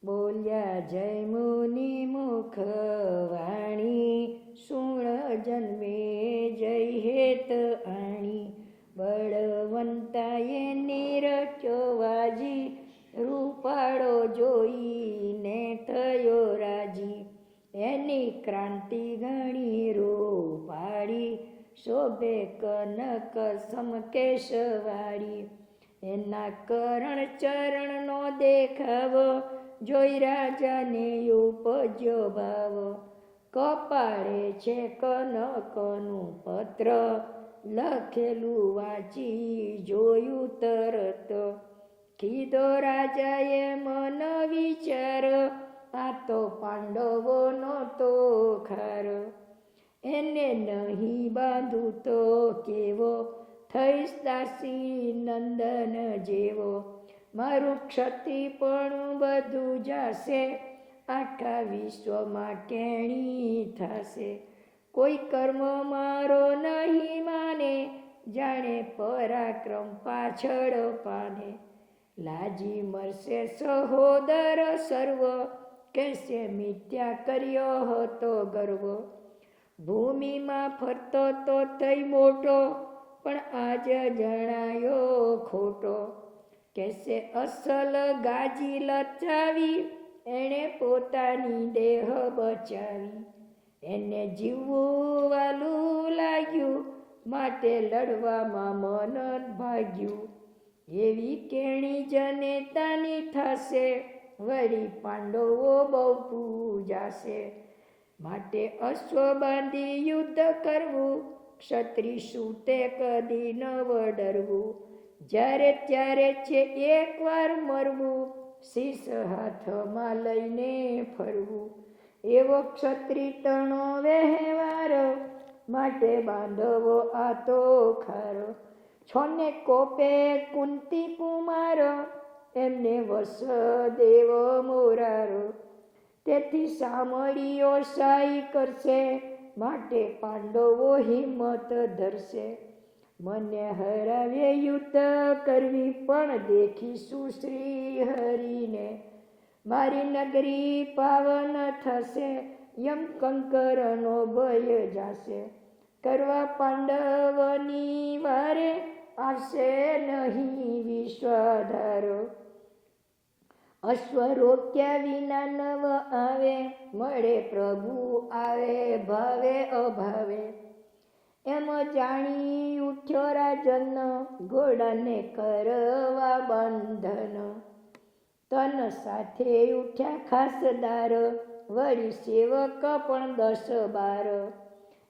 બોલ્યા જય મુનિ મુખ વાણી, સુણ જન્મે જય હેત આણી. બળવંતાએ નિરખ્યો વાજી, રૂપાળો જોઈને થયો રાજી. એની ક્રાંતિ ઘણી રૂપાળી, શોભે કનક સમકેશવાળી. એના કરણ ચરણનો દેખાવો, જોઈ રાજાને ઉપજ્યો ભાવ. કપાળે છે કનકનું પત્ર, લખેલું વાંચી જોયું તરત. કીધો રાજાએ મન વિચાર, આ તો પાંડવોનો તો ખાર. એને નહીં બાંધું તો કેવો, થઈશ દાસી નંદન જેવો. મારું ક્ષતિ પણ બધું જાશે, આખા વિશ્વમાં કેણી થશે. કોઈ કર્મ મારો નહીં માને, જાણે પરાક્રમ પાછળ પાને. લાજી મરશે સહોદર સર્વ, કેસે મિથ્યા કર્યો હતો ગર્વ. ભૂમિમાં ફરતો તો થઈ મોટો, પણ આજ જણાયો ખોટો. કેસે અસલ ગાજી લચાવી, એણે પોતાની દેહ બચાવી. એને જીવવું વાલું લાગ્યું, માટે લડવામાં મન ભાગ્યું. એવી કેણી જનેતાની થશે, વળી પાંડવો બહુ પૂજાશે. માટે અશ્વ બાંધી યુદ્ધ કરવું, ક્ષત્રિય શું તે કદી ન વડરવું. જ્યારે ત્યારે છે એકવાર મરવું, શીશ હાથમાં લઈને ફરવું. એવો ક્ષત્રિય તણો વહેવાર, માટે બાંધવો આ તો ખારો. છોને કોપે કુંતી કુમાર, એમને વસુદેવ મોરારો. તેથી સામળીઓ સાઈ કરશે, માટે પાંડવો હિંમત ધરશે. મને હરાવે યુદ્ધ કરવી, પણ દેખીશું શ્રી હરિને. મારી નગરી પાવન થશે, યમ કંકરનો ભય જાશે. કરવા પાંડવની વારે, આવશે નહીં વિશ્વાધારો. અશ્વ રોક્યા વિના નવ આવે, મળે પ્રભુ આવે ભાવે અભાવે. એમ જાણી ઉઠ્યો રાજન, ઘોડાને કરવા બંધન. તન સાથે ઉઠ્યા ખાસદાર, વળી સેવક પણ 10-12.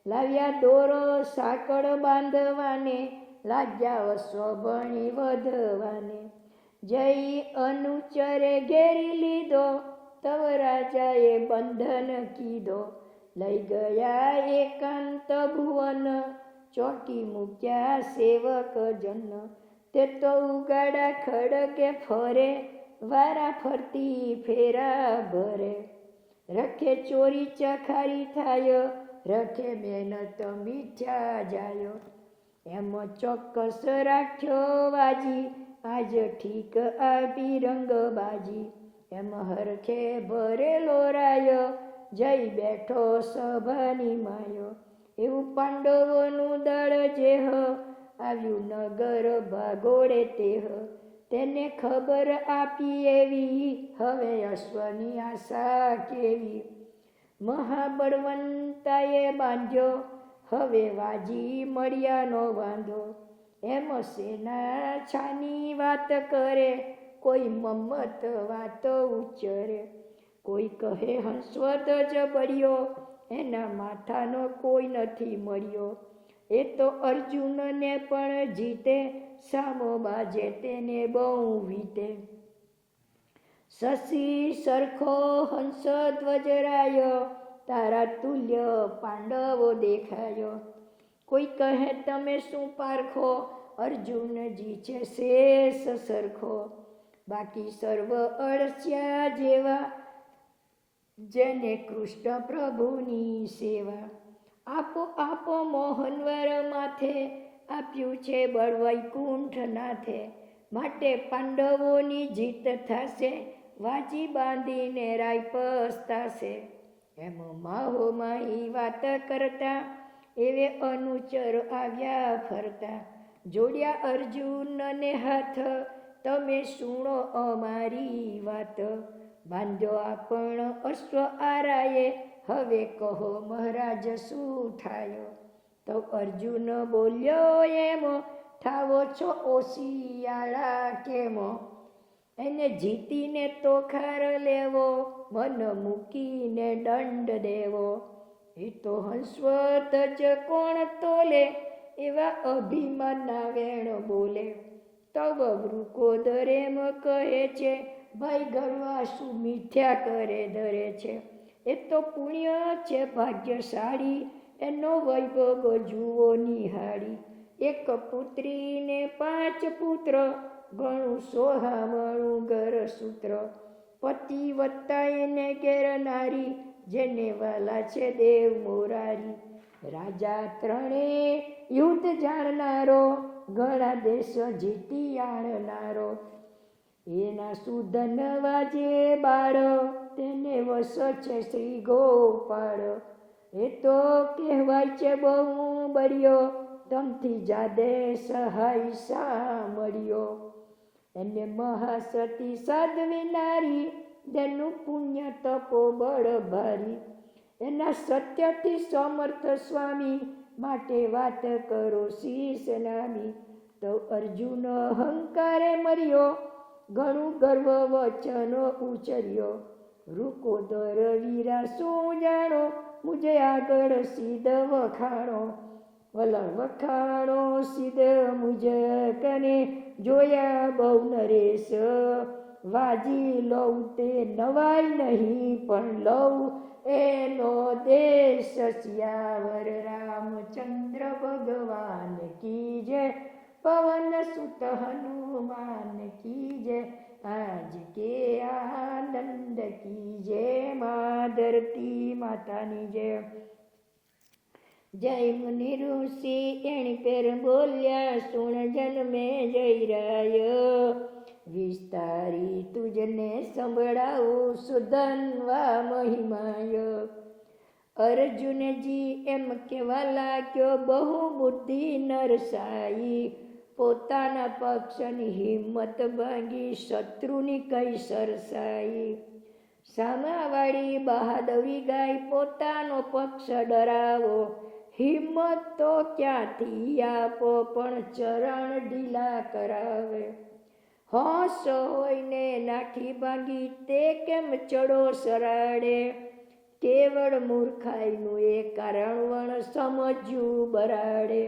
લાવ્યા દોરો સાકળ બાંધવાને, લાગ્યા સ્વભણી વધવાને. જય અનુચરે ઘેરી લીધો, તવ રાજાએ બંધન કીધો. લઈ ગયા એકાંત ભુવન, ચોકી મૂક્યા સેવક જન. તે તો ઉગાડા ખડકે ફરે, વારા ફરતી ફેરા ભરે. રખે ચોરી ચખારી થાય, રખે મહેનત મીઠ્યા જાય. એમ ચોક્કસ રાખ્યો વાજી, આજ ઠીક આપી રંગબાજી. એમ હરખે ભરેલો રાય, જઈ બેઠો સભાની માયો. એવું પાંડવોનું દળ જેહ, આવ્યું નગર ભાગોળે તેહ. તેને ખબર આપી એવી, હવે અશ્વની આશા કેવી. મહાબળવંતાએ બાંધ્યો, હવે વાજી મળ્યાનો વાંધો. એમ સેના છાની વાત કરે, કોઈ મમ્મત વાતો ઉચ્ચરે. કોઈ કહે હંસવદ જ બળ્યો, એના માથાનો કોઈ નથી મળ્યો. એ તો અર્જુનને પણ જીતે, સામો બાજે તેને બહુ વીતે. શશી સરખો હંસ ધ્વજરાયો, તારા તુલ્ય પાંડવો દેખાયો. કોઈ કહે તમે શું પારખો, અર્જુનજી છે શેષ સરખો. બાકી સર્વ અળસ્યા જેવા, જેને કૃષ્ણ પ્રભુની સેવા. આપો આપો મોહનવર માથે, આપ્યું છે બળ વૈકુંઠ નાથે. માટે પાંડવોની જીત થશે, વાજી બાંધીને રાય પસ્તાશે. એમ માહો માહી વાત કરતા એવે અનુચર આવ્યા ફરતા. જોડ્યા અર્જુનને હાથ તમે સુણો અમારી વાત. બાંધ્યો આપણ અશ્વ આરાયે હવે કહો મહારાજ શું થાય. તો અર્જુન બોલ્યો એમ થાવો છો ઓશિયાળા કેમ. એને જીતીને તો ખાર લેવો મન મૂકીને દંડ દેવો. એ તો હંસવત જ કોણ તોલે એવા અભિમાનના વેણ બોલે. તવ વૃકોદર એમ કહે છે ભાઈ ગરવા શું મિથ્યા કરે ધરે છે. એ તો પુણ્ય છે ભાગ્યશાળી એનો વૈભવ જુઓ નિહાળી. એક પુત્રીને 5 પુત્ર ઘણું સોહામણું ઘર સૂત્ર. પતિ વત્તા એને ઘેર નારી જેને વાલા છે દેવ મોરારી. રાજા 3 યુદ્ધ જાણનારો ઘણા દેશ જીતી આણનારો. એના સુધન વાજે બાળ તેને વસ છે શ્રી ગોપાળ. એ તો કહેવાય છે બહુ બળ્યો તમથી જાદે સહાય સાંભળ્યો. એને મહાસતી સાધ્વી નારી તેનું પુણ્ય તપો બળ ભારી. એના સત્યથી સમર્થ સ્વામી માટે વાત કરો શીશ નામી. તો અર્જુન અહંકારે મર્યો ઘણું ગર્વ વચનો ઉચર્યો. વૃકોદર વીરા શું જાણો મુજે આગળ સિદ્ધ વખાણો. વલણ વખાણો સિદ્ધ મુજ કને જોયા બહુ નરેશ. વાજી લઉં તે નવાય નહીં પણ લઉં એનો દેશ. સિયાવર રામચંદ્ર ભગવાન કી જય. પવન સુત હનુમાન કી જય. આજ કે આનંદ કી જય. મા ધરતી માતાની જય. જય મુનિ ઋષિ એણી પેર બોલ્યા સુણ જન્મે જયરાય. વિસ્તારી તુજને સંભળાવું સુધનવા મહિમાય. અર્જુનજી એમ કહેવા લાગ્યો બહુ બુદ્ધિ નરસાઈ. પોતાના પક્ષની હિંમત ભાંગી શત્રુની કઈ સરસાઈ. સામાવાળી બહાદુરી ગાય પોતાનો પક્ષ ડરાવો. હિંમત તો ક્યાંથી આપો પણ ચરણ ઢીલા કરાવે. હોશ હોઈને નાખી ભાંગી તે કેમ ચડો સરાડે. કેવળ મૂર્ખાઈનું એ કારણ વણ સમજ્યું બરાડે.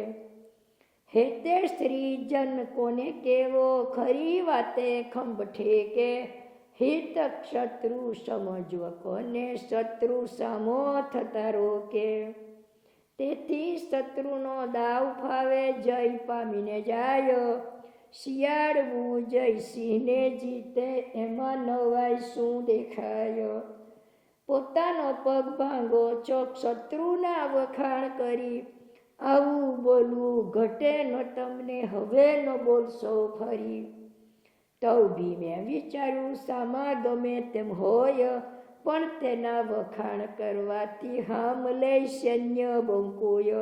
હેતે શ્રીજન કોને કેવો ખરી વાતે ખંભ ઠેકે. હિત શત્રુ સમજવ કોને શત્રુ સામો થતા રોકે. તેથી શત્રુનો દાવ ફાવે જય પામીને જાય. શિયાળવું જય સિંહને જીતે એમાં નવાય શું દેખાય. પોતાનો પગ ભાંગો ચોક શત્રુના વખાણ કરી. આવું બોલવું ઘટે ન તમને હવે ન બોલશો ફરી. તો ભીમે વિચાર્યું સામા ગમે તેમ હોય પણ તેના વખાણ કરવાથી હામ લઈ સૈન્ય બંકોય.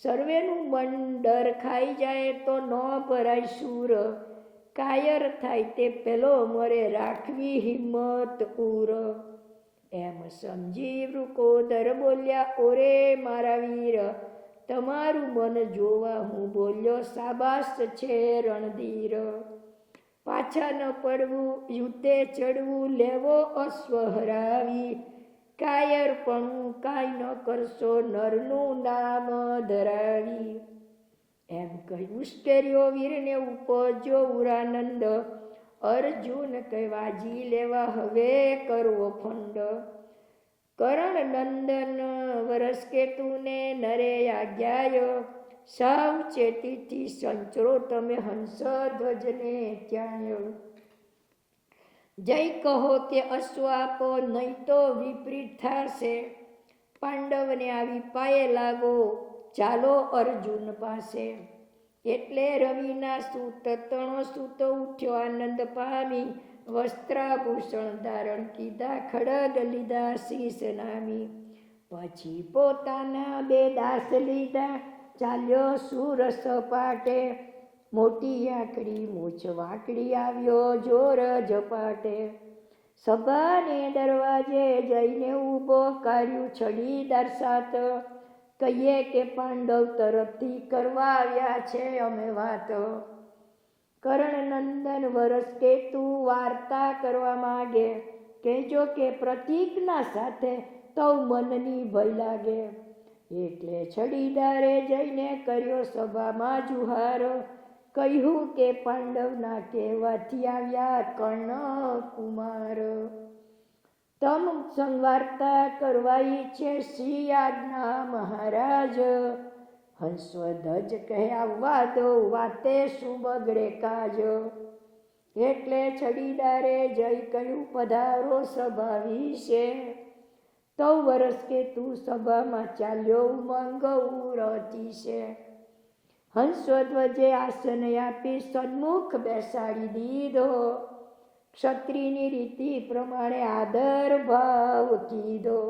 સર્વેનું મન ડર ખાઈ જાય તો ન ભરાય શૂર. કાયર થાય તે પેલો મરે રાખવી હિંમત ઉર. એમ સમજી વૃકોદર બોલ્યા ઓરે મારા વીર તમારું મન જોવા હું બોલ્યો શાબાશ છે રણધીર. પાછા ન પડવું યુદ્ધે ચડવું લેવો અશ્વ હરાવી. કાયરપણું કાંઈ ન કરશો નરનું નામ ધરાવી. એમ કહી ઉશ્કેર્યો વીરને ઉપજ્યો ઉરાનંદ. અર્જુન કઈ વાજી લેવા હવે કરવો ફંડ. કરણ નંદન વરસ કેતુને નરે આજ્ઞાયો. સાવચેતીથી સંચરો તમે હંસ ધ્વજને ત્યાંયો. જય કહો તે અશ્વ આપો નહીં તો વિપરીત થશે. પાંડવને આવી પાયે લાગો ચાલો અર્જુન પાસે. એટલે રવિના સૂત તણો સૂતો ઉઠ્યો આનંદ પામી વસ્ત્રાભૂષણ ધારણ કીધા, ખડગ લીધા શીશ નામી. પછી પોતાના 2 દાસ લીધા, ચાલ્યો સુર સપાટે. મોટી આંકડી મૂછ વાંકડી, આવ્યો જોર ઝપાટે. સભાને દરવાજે જઈને ઊભો, કાઢ્યું છડીદાર સાત. કહીએ કે પાંડવ તરફથી કરવા આવ્યા છે અમે વાત. કર્ણનંદન વરસ કે તું વાર્તા કરવા માગે, કહેજો કે પ્રતિજ્ઞા સાથે તવ મનની ભય લાગે. એટલે છડીદારે જઈને કર્યો સભામાં જુહાર, કહ્યું કે પાંડવના કહેવાથી આવ્યા કર્ણ કુમાર. તમ સંવાર્તા કરવાઈ છે શ્રી આજ્ઞા મહારાજ. હંસધ્વજ કહે આવવા દો, વાતે શું બગડે કાજ. એટલે છડીદારે જઈ કહ્યું પધારો સભા વિશે. તવ વરસ કે તું સભામાં ચાલ્યો ઉમંગ ઉરતી છે. હંસધ્વજે આસન આપી સન્મુખ બેસાડી દીધો, ક્ષત્રિયની રીતિ પ્રમાણે આદર ભાવ કીધો.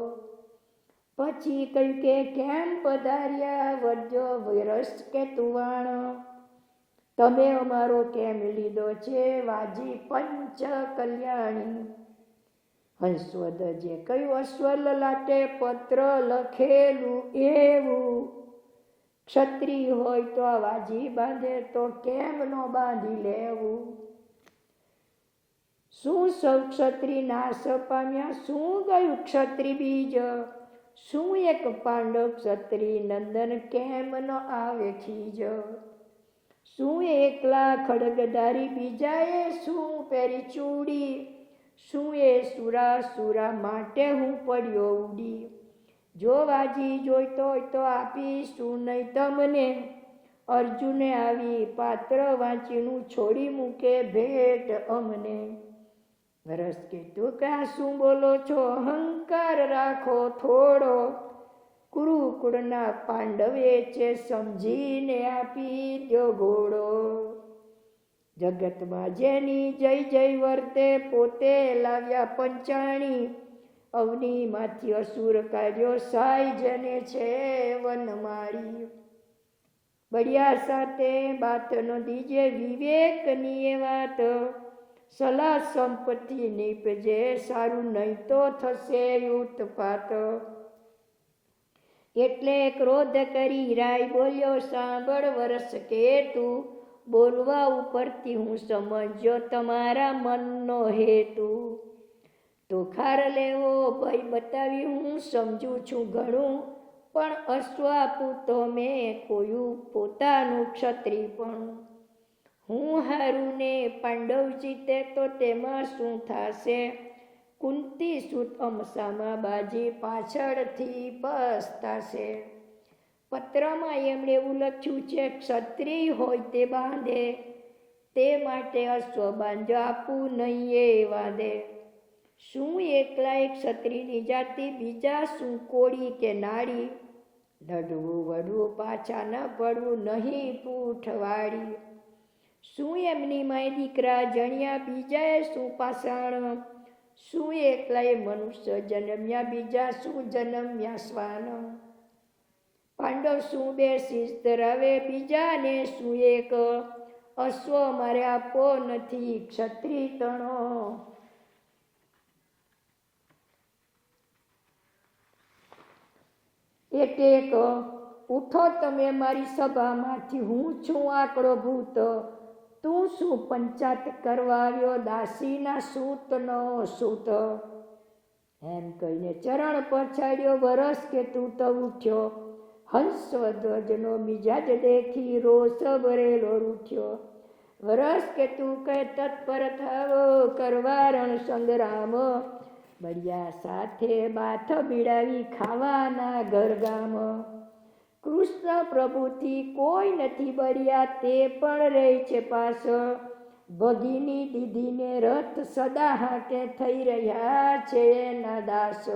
પછી કહ્યું કે કેમ પધાર્યા વરજો વરસ કે તુવાણ, તમે અમારો કેમ લીધો છે વાજી પંચ કલ્યાણી. હંસધ્વજે કહ્યું અશ્વલ લાટે પત્ર લખેલું એવું, ક્ષત્રિય હોય તો આ વાજી બાંધે તો કેમ નો બાંધી લેવું. શું સૌ ક્ષત્રિય નાશ પામ્યા, શું ગયું ક્ષત્રિય બીજ. શું એક પાંડવ ક્ષત્રિય નંદન કેમ ન આવે ખીજ. શું એકલા ખડગધારી બીજાએ શું પહેરી ચૂડી. શું એ સુરા માટે હું પડ્યો ઉડી. જો વાજી જોઈતો હોય તો આપીશું નહીં તમને. અર્જુને આવી પાત્ર વાંચીનું છોડી મૂકે ભેટ અમને. વરસ કે તું ક્યાં શું બોલો છો, અહંકાર રાખો થોડો. કુરુકુળના પાંડવે છે સમજીને આપી દો ઘોડો. જગતમાં જેની જય જય વર્તે, પોતે લાવ્યા પંચાણી. અવનીમાંથી અસુર કાઢ્યો, સાય જને છે વનમાળી. બળિયા સાથે બાત ન દીજે, વિવેકની એ વાત. સલાહ સંપત્તિ નીપજે, સારું નહીં તો થશે ઉત્પાત. એટલે ક્રોધ કરી રાય બોલ્યો, સાંભળ વરસ કે તું. બોલવા ઉપરથી હું સમજ્યો તમારા મનનો હેતુ. તો ખાર લેવો ભય બતાવી હું સમજું છું ઘણું. પણ અશ્વ આપું તો મેં કોયું પોતાનું ક્ષત્રિયપણું. હું હારું ને પાંડવ જીતે તો તેમાં શું થશે. કુંતી સુત અમસામાં બાજી પાછળથી પસ્તાશે. પત્રમાં એમણે એવું લખ્યું છે ક્ષત્રિય હોય તે બાંધે, તે માટે અશ્વ બાંધો આપું નહીં એ વાંધે. શું એકલા એક ક્ષત્રિયની જાતિ, બીજા શું કોળી કે નાળી. લડવું વડવું પાછા ન પડવું નહીં પૂઠવાળી. શું એમની માય દીકરા જણ્યા, બીજાએ શું પાષાણ. શું એકલાએ મનુષ્ય જન્મ્યા, બીજા શું જન્મ્યા શ્વાન. પાંડવ શું 2 શીશ ધરાવે, બીજાને શું એક. અશ્વ મારે આપો નથી ક્ષત્રિય તણો. એટલે ઉઠો તમે મારી સભામાંથી, હું છું આકડો ભૂત. તું શું પંચાત કરવા આવ્યો, દાસીના સૂતનો સૂત. એમ કહીને ચરણ પછાડ્યો, વરસ કે તું તો ઉઠ્યો. હંસધ્વજનો મિજાજ દેખી રોષ ભરેલો રૂઠ્યો. વરસ કે તું કહે તત્પર થાવો, કરવા રણ સંગ્રામ. બળિયા સાથે બાથ બીડાવી ખાવાના ઘરગામ. કૃષ્ણ પ્રભુથી કોઈ નથી બળિયા, તે પણ રહે છે પાસ. ભગીની દીદીને રથ સદા હાટે થઈ રહ્યા છે એના દાસ.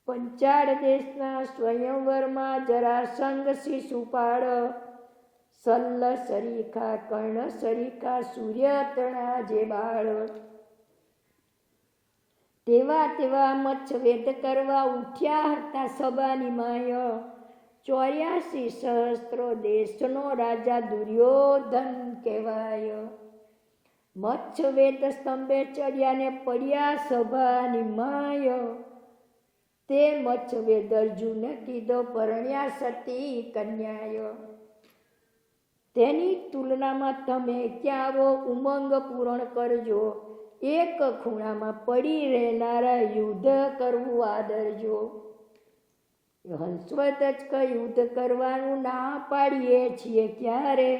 પંચાળ દેશના સ્વયંવરમાં જરાસંઘ શિશુપાળ. સલ્લ સરીખા કર્ણ સરીખા સૂર્ય તણા જે બાળ. તેવા મચ્છવેદ કરવા ઉઠ્યા હતા સભાની માય. 84 સહસ્ત્રો દેશનો રાજા દુર્યોધન કહેવાય. મચ્છવેદ સ્તંભે ચડ્યાને પડ્યા સભાની માય. તે મચ્છવેદ અર્જુને કીધો પરણ્યા સતી કન્યાય. તેની તુલનામાં તમે ક્યારો ઉમંગ પૂરણ કરજો. એક ખૂણામાં પડી રહેનારા યુદ્ધ કરવું આદરજો. હંસવત જ યુદ્ધ કરવાનું ના પાડીએ છીએ ક્યારે.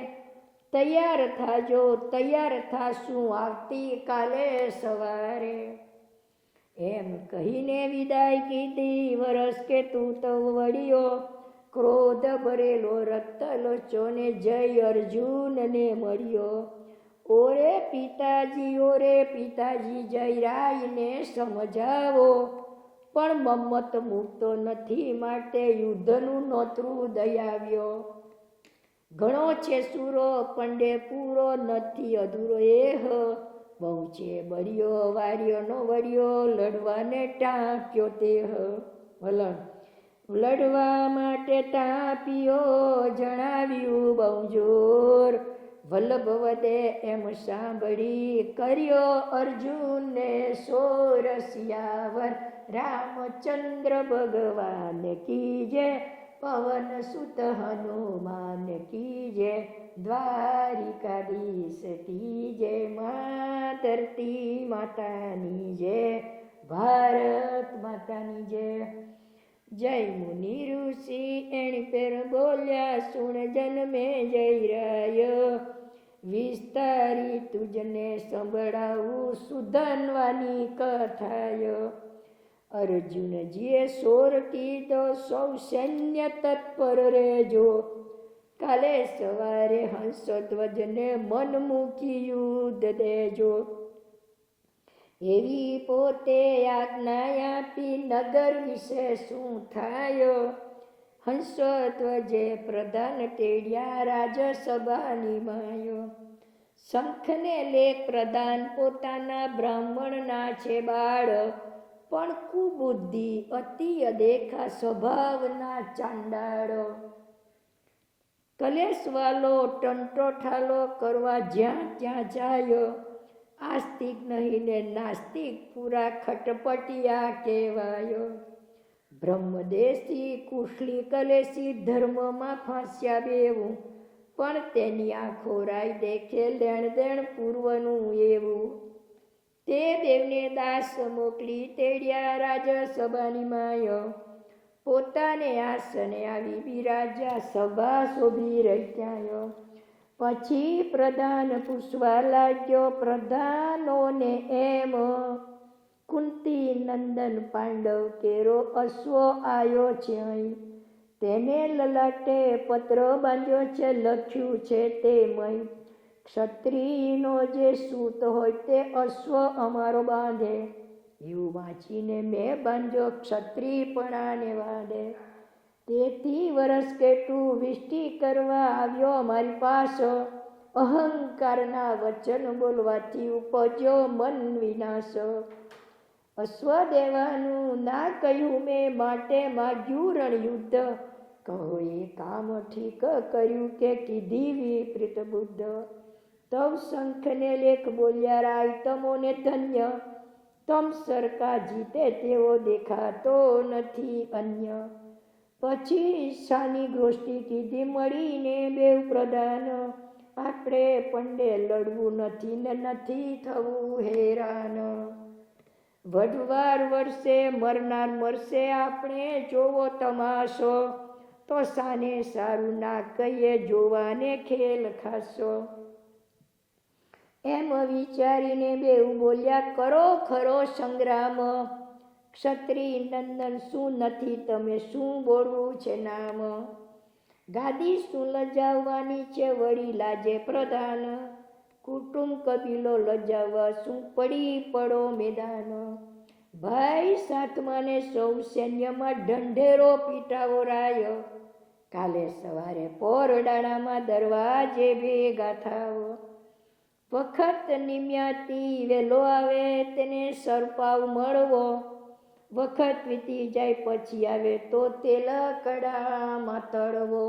તૈયાર થાજો, તૈયાર થાશું આવતીકાલે સવારે. એમ કહીને વિદાય કીધી. વરસ કે તું તો વળ્યો ક્રોધ ભરેલો રક્ત લોચોને જય અર્જુનને મળ્યો. ઓરે પિતાજી જય રાયને સમજાવો. પણ મમ્મત મૂકતો નથી માટે યુદ્ધનું નોતરું દયાવ્યો. ઘણો છે સૂરો પંડે પૂરો નથી અધૂરો એહ. બહુ છે બળ્યો વાર્યો નો વળ્યો લડવાને ટાંક્યો તેહ. વલણ લડવા માટે ટાંપ્યો જણાવ્યું બહુ જોર. વલ્લભ વધે એમ સાંભળી કર્યો અર્જુનને સોર. સિયાવર રામચંદ્ર ભગવાન કી જય. પવન સુત હનુમાન કી જય. દ્વારિકાધીશ કી જય. મા ધરતી માતાની જય. ભારત માતાની જય. જય મુનિ ઋષિ એણી પેર બોલ્યા સુણ જન્મે જય રાય. વિસ્તારી તુજને સંભળાવું સુધનવાની કથાય. અર્જુનજીએ સોર કીધો સૌ સૈન્ય તત્પર રહેજો. કાલે સવારે હંસધ્વજને મન મૂકી યુદ્ધ દેજો. એવી પોતે આજ્ઞા આપી નગર વિશે શું થાય. હંસધ્વજે પ્રધાન તેડ્યા રાજસભાની માયો. શંખને લેખ પ્રધાન પોતાના બ્રાહ્મણના છે બાળ. પણ કુબુદ્ધિ અતિ અદેખા સ્વભાવના ચાંડાળો. કલેશવાલો ટંટોઠાલો કરવા જ્યાં ત્યાં જાય. આસ્તિક નહીં ને નાસ્તિક પૂરા ખટપટિયા કહેવાયો. બ્રહ્મદેશી કુશલી કલેશી ધર્મમાં ફાંસ્યા બેવું. પણ તેની આંખો રાય દેખે લેણ દેણ પૂર્વનું એવું. તે દેવને દાસ મોકલી તેડ્યા રાજસભાની માયો. પોતાને આસને આવી બિરાજ્યા સભા શોભી રચ્યાયો. પછી પ્રધાન પૂછવા લાગ્યો પ્રધાનોને એમ. કુંતી નંદન પાંડવ કેરો અશ્વ આયો છે અહીં. તેને લલાટે પત્ર બાંધ્યો છે લખ્યું છે તેમય. ક્ષત્રિયનો જે સૂત હોય તે અશ્વ અમારો બાંધે. એવું વાંચીને મેં બાંધ્યો ક્ષત્રિયપણાને વાંધે. તેથી વરસ કેટલું વિષ્ટિ કરવા આવ્યો અમારી પાસે. અહંકારના વચન બોલવાથી ઉપજ્યો મન વિનાશ. અશ્વ દેવાનું ના કહ્યું મેં માટે માગ્યું રણયુદ્ધ. કહો એ કામ ઠીક કર્યું કે કીધી વિપરીત બુદ્ધ. તવ શંખને લેખ બોલ્યા રાય તમોને ધન્ય. તમ સરકા જીતે તેવો દેખાતો નથી અન્ય. પછી શાની ગોષ્ઠી કીધી મળીને બેવ પ્રધાન. આપણે પંડે લડવું નથી ને નથી થવું હેરાન. વઢવાર વળશે મરનાર મરશે આપણે જોવો તમાશો. તો સાને સારું ના કહીએ જોવાને ખેલ ખાશો. એમ વિચારીને બેવ બોલ્યા કરો ખરો સંગ્રામ. ક્ષત્રિય નંદન શું નથી તમે શું બોલવું છે નામ. ગાદી શું લજાવવાની છે વળી લાજે પ્રધાન. કુટુંબ કબીલો લજાવવા શું પડી પડો મેદાન. ભાઈ સાતમાને સૌ સૈન્યમાં ઢંઢેરો પીટાવો રાય. કાલે સવારે પોરડાણામાં દરવાજે ભેગા થાવ. વખત નિમ્યાતી વેલો આવે તેને સરપાવ મળવો, વખત વીતી જાય પછી આવે તો તેલ કડામાં તળવો.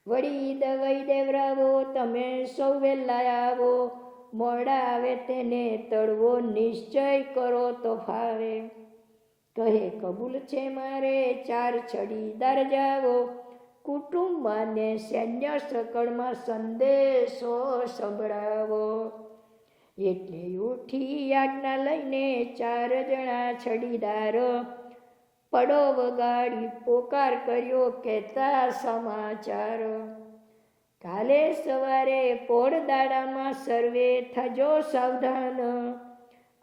વળી દવાઈ દેવરાવો તમે સૌ વેલા આવો, મોડા આવે તેને તળવો નિશ્ચય કરો તો ફાવે. કહે કબૂલ છે મારે 4 છડીદાર જાવો, કુટુંબમાં ને સૈન્ય સકળમાં સંદેશો સંભળાવો. એટલે ઉઠી આજ્ઞા લઈને 4 જણા છડીદાર, પડો વગાડી પોકાર કર્યો કહેતા સમાચાર. કાલે સવારે પોળ દાડામાં સર્વે થજો સાવધાન,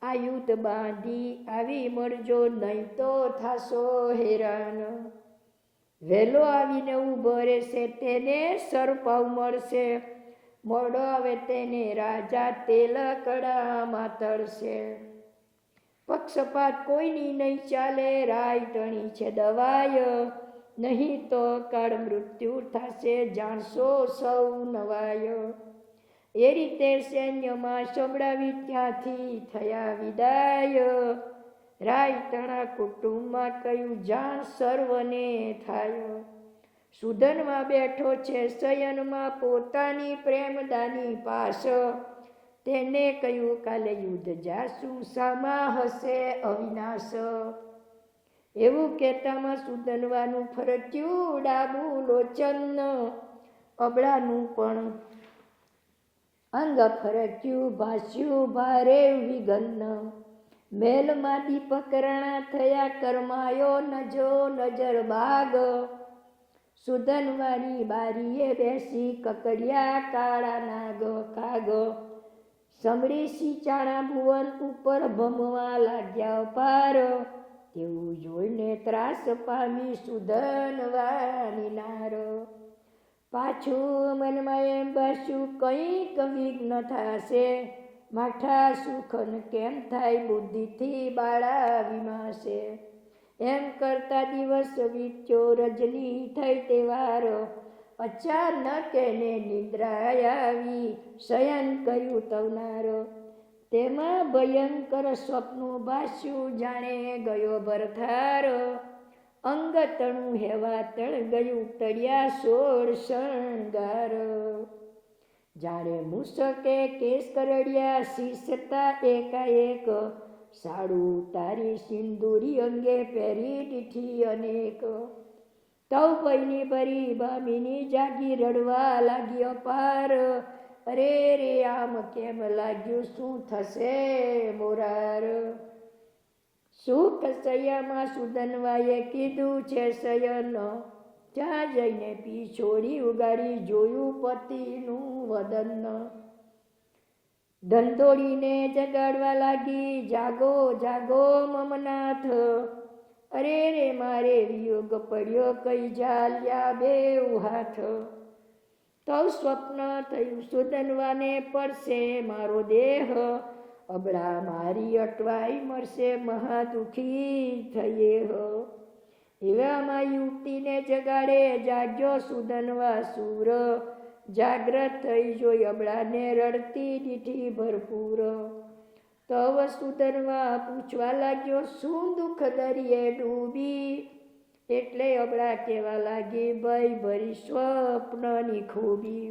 આ યુદ્ધ બાંધી આવી મળજો નહીં તો થાશો હેરાન. વહેલો આવીને ઊભો રહેશે તેને સરપાવ મળશે, મોડો આવે તેને રાજા તેલ કડામાં તળશે. પક્ષપાત કોઈની નહીં ચાલે, રાય ટણી છે દવાય, નહીં તો કાળ મૃત્યુ થશે જાણશો સૌ નવાય. એ રીતે સૈન્યમાં સંભળાવી ત્યાંથી થયા વિદાય, રાય ટણા કુટુંબમાં કહ્યું જાણ સર્વને થાય. સુધનમાં બેઠો છે શયનમાં પોતાની પ્રેમદાની પાસ, તેને કહ્યું કાલે યુદ્ધ જાશું સામા હશે અવિનાશ. એવું કહેતામાં સુધનવાનું ફરક્યું ડાબું લોચન, અબળાનું પણ અંગ ફરક્યું ભાસ્યું ભારે વિઘન. મેલમાં દીપક રણા થયા કરમાયો નજો નજર બાગ, સુધનવાણી બારીએ બેસી કકડિયા કાળા નાગ કાગ. સમરી સિંચાણા ભુવન ઉપર ભમવા લાગ્યા પાર, તેવું જોઈને ત્રાસ પામી સુધનવાણી નાર. પાછું મનમાં એમ બસ્યું કંઈક વિઘ્ન થશે, માઠા સુખન કેમ થાય બુદ્ધિથી બાળા વિમાશે. એમ કરતા દિવસ વીત્યો રજની થઈ તહેવાર, અચાનક એને નિદ્રા આવી શયન કર્યું તવનાર. તેમાં ભયંકર સ્વપ્નું ભાસ્યું જાણે ગયો ભરથાર, અંગ તણું હેવાતળ ગયું તળિયા 16 શણગાર. જાણે મૂસકે કેસ કરડ્યા શીસતા એકાએક, સાડું તારી સિંદૂરી અંગે પહેરી દીઠી અનેક. તવ પૈની ભરી બામીની જાગી રડવા લાગી અપાર, અરે રે આમ કેમ લાગ્યું શું થશે મોરાર. સુખ સૈયામાં સુધનવાએ કીધું છે શયન, ત્યાં જઈને પી છોડી ઉગાડી જોયું પતિનું વદન. ધંધોડીને જગાડવા લાગી જાગો જાગો મમનાથ, અરે રે મારે વિયોગ પડ્યો કઈ જાલ્યા બેઉ હાથ. તો સ્વપ્ન થયું સુધનવાને પડશે મારો દેહ, અબળા મારી અટવાઈ મળશે મહાદુખી થયે હ. એવામાં યુવતીને જગાડે જાગ્યો સુધનવા સૂર, જાગ્રત થઈ જોઈ અબળાને રડતી દીઠી ભરપૂર. તવ સુધનવા પૂછવા લાગ્યો શું દુઃખ દરિયે ડૂબી, એટલે અબળા કહેવા લાગી ભય ભરી સ્વપ્નની ખૂબી.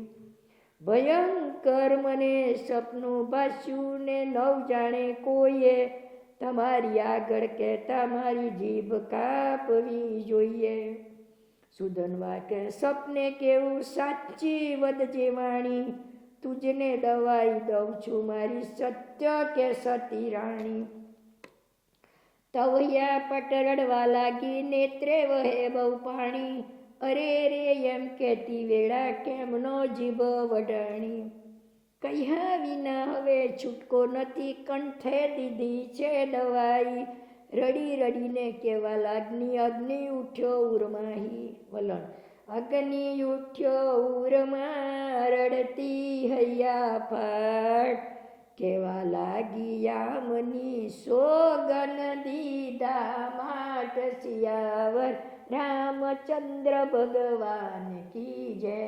ભયંકર મને સપનું ભાસ્યું ને નવ જાણે કોઈએ, તમારી આગળ કહેતા મારી જીભ કાપવી જોઈએ. સુધનવા કે સપને કેવું સાચી વધજે વાણી, તુજને દવાઈ દઉં છું મારી સત્ય કે સતી રાણી. તવૈયા પટ રડવા લાગી નેત્રે વહે બહુ પાણી, અરે રે એમ કહેતી વેળા કેમનો જીભ વઢાણી. કહ્યા વિના હવે છૂટકો નથી કંઠે દીધી છે દવાઈ, રડી રડીને કેવા લાગની અગ્નિ ઉઠ્યો ઉરમાહી. વલણ અગ્નિ ઉઠ્યો ઉરમાં રડતી હૈયા ફાટ, કેવા લાગી યામની સોગન દીધા માટ સિયાવર રામચંદ્ર ભગવાન કી જય.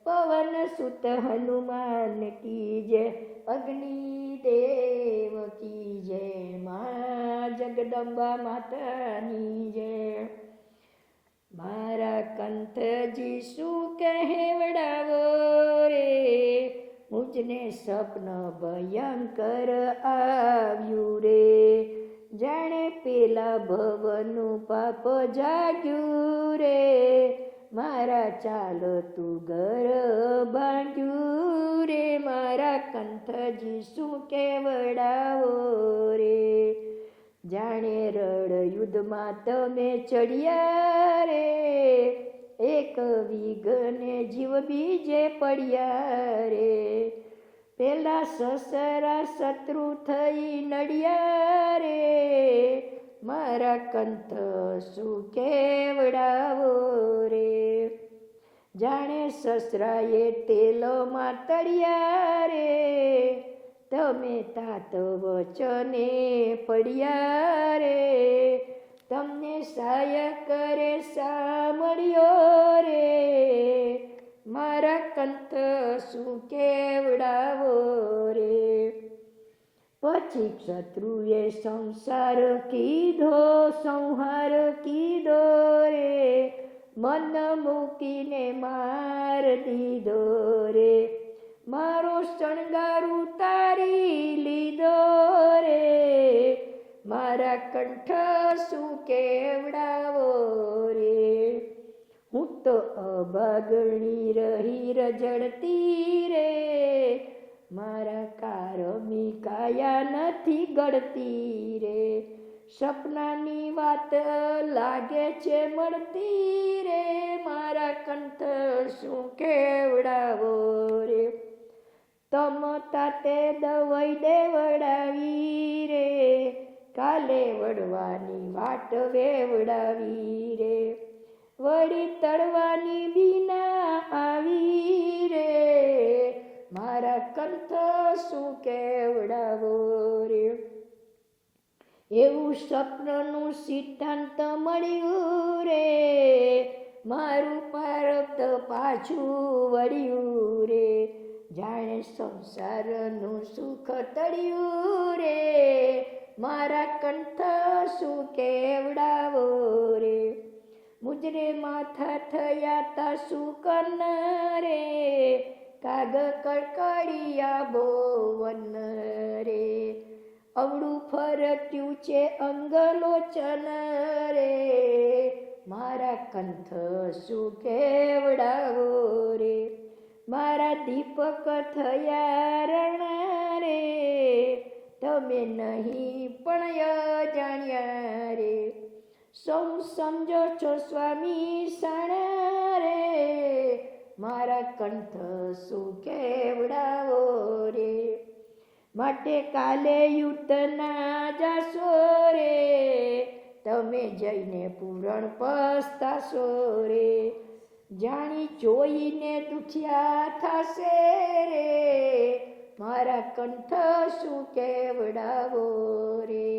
પવન સુત હનુમાન કી જય, અગ્નિદેવ કી જય, મા જગદંબા માતાની જય. મારા કંઠજી શું કહેવડાવો રે, મુજને સપન ભયંકર આવ્યું રે. જાણે પેલા ભવનું પાપ જાગ્યું રે, મારા ચાલતું ઘર ભાંગ્યું રે. મારા કંઠજી શું કેવડાવો રે, જાણે રણ યુદ્ધમાં તમે ચડ્યા રે, એક વિઘને જીવ બીજે પડ્યા રે. પેલા સસરા શત્રુ થઈ નડ્યા રે, મારા કંઠ શું કેવડાવો રે. જાણે સસરાએ તેલમાં તળ્યા રે, તમે તાત વચને પડ્યા રે. તમને સહાય કરે સાંભળ્યો રે, મારા કંઠ શું કેવડાવો રે. પછી શત્રુએ સંસાર કીધો, સંહાર કીધો રે, મન મૂકીને માર દીધો રે. મારો શણગાર ઉતારી લીધો રે, મારા કંઠ શું કેવડાવો રે. હું તો અભાગણી રહી રજડતી રે, મારા કારમી કાયા નથી ગળતી રે. સપનાની વાત લાગે છે મળતી રે, મારા કંઠ શું કેવડાવો રે. તમ તાતે દવાઈ દેવડાવી રે, કાલે વડવાની વાટ વેવડાવી રે. વળી તળવાની બીના આવી રે, મારા કંઠ શું કેવડાવો રે. એવું સ્વપ્નનું સિદ્ધાંત મળ્યું રે, મારું પારત પાછું વળ્યું રે. જાણે સંસારનું સુખ તળ્યું રે, મારા કંઠ શું કેવડાવો રે. મુજરે માથા થયા તા શું કરનારે, કાગ કડકડિયા બોવન રે. અવળું ફરટ્યું છે અંગલોચન રે, મારા કંઠ શું કેવડાવો રે. મારા દીપક થયા રણ રે, તમે નહીં પણ અજાણ્યા રે. સૌ સમજો છો સ્વામી સાણા રે, મારા કંઠ શું કેવડાવો રે. માટે કાલે યુદ્ધના જાશો રે, તમે જઈને પૂરણ પસ્તાશો રે. જાણી જોઈને દુખિયા થશે રે, મારા કંઠ શું કેવડાવો રે.